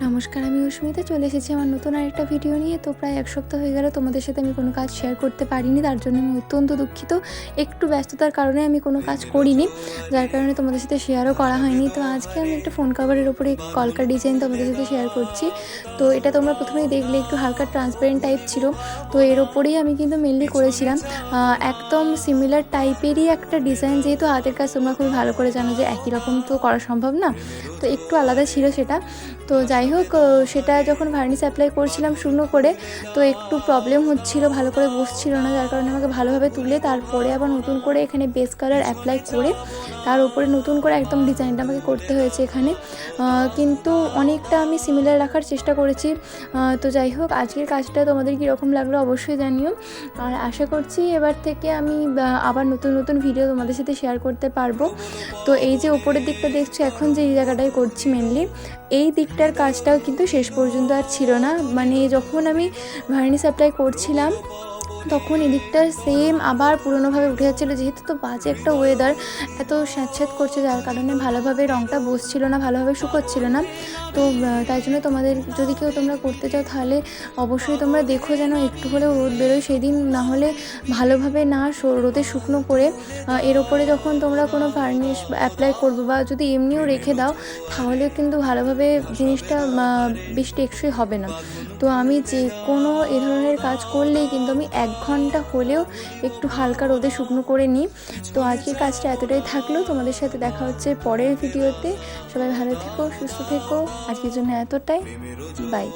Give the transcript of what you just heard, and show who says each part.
Speaker 1: নমস্কার, আমি অস্মিতা চলে এসেছি আমার নতুন আরেকটা ভিডিও নিয়ে। তো প্রায় 1 সপ্তাহ হয়ে গেল তোমাদের সাথে আমি কোনো কাজ শেয়ার করতে পারিনি, তার জন্য আমি অত্যন্ত দুঃখিত। একটু ব্যস্ততার কারণে আমি কোনো কাজ করিনি, যার কারণে তোমাদের সাথে শেয়ারও করা হয়নি। তো আজকে আমি একটা ফোন কভারের ওপরে কলকা ডিজাইন তোমাদের সাথে শেয়ার করছি। তো এটা তোমরা প্রথমেই দেখলে একটু হালকা ট্রান্সপারেন্ট টাইপ ছিল। তো এর ওপরেই আমি কিন্তু মেনলি করেছিলাম একদম সিমিলার টাইপেরই একটা ডিজাইন। যেহেতু হাতের কাজ তোমরা খুব ভালো করে জানো যে একই রকম তো করা সম্ভব না, তো একটু আলাদা ছিল সেটা। তো যাই হোক, সেটা যখন ভার্নিশ অ্যাপ্লাই করছিলাম শূন্য করে, তো একটু প্রবলেম হচ্ছিল, ভালো করে বসছিল না, যার কারণে আমাকে ভালোভাবে তুলে তারপরে আবার নতুন করে এখানে বেস কালার অ্যাপ্লাই করে তার উপরে নতুন করে একদম ডিজাইনটা আমাকে করতে হয়েছে এখানে। কিন্তু অনেকটা আমি সিমিলার রাখার চেষ্টা করেছি। তো যাই হোক, আজকের কাজটা তোমাদের কীরকম লাগলো অবশ্যই জানিও। আর আশা করছি এবার থেকে আমি আবার নতুন নতুন ভিডিও তোমাদের সাথে শেয়ার করতে পারবো। তো এই যে উপরের দিকটা দেখছো এখন যে এই জায়গাটায় করছি মেনলি, এই দিকটার কাজটাও কিন্তু শেষ পর্যন্ত আর ছিল না। মানে যখন আমি ভার্নিশ অ্যাপ্লাই করছিলাম তখন এদিকটা সেম আবার পুরোনোভাবে উঠে যাচ্ছিলো। যেহেতু তো বাজে একটা ওয়েদার, এত স্যাঁতস্যাঁত করছে, যার কারণে ভালোভাবে রঙটা বসছিল না, ভালোভাবে শুকোচ্ছিল না। তো তাই জন্য তোমাদের যদি কেউ তোমরা করতে চাও তাহলে অবশ্যই তোমরা দেখো যেন একটু হলেও রোদ বেরোয় সেদিন, না হলে ভালোভাবে না রোদে শুকনো করে এর ওপরে যখন তোমরা কোনো ভার্নিশ অ্যাপ্লাই করবো বা যদি এমনিও রেখে দাও তাহলে কিন্তু ভালোভাবে জিনিসটা বেশ টেকসই হবে না। তো আমি যে কোনো এ ধরনের কাজ করলেই কিন্তু আমি 1 ঘন্টা হলেও একটু হালকা রোদে শুকনো করে নিই। তো আজকের কাজটা এতটাই থাকলো, তোমাদের সাথে দেখা হচ্ছে পরের ভিডিওতে। সবাই ভালো থেকো, সুস্থ থেকো। আজকের জন্য এতটাই, বাই।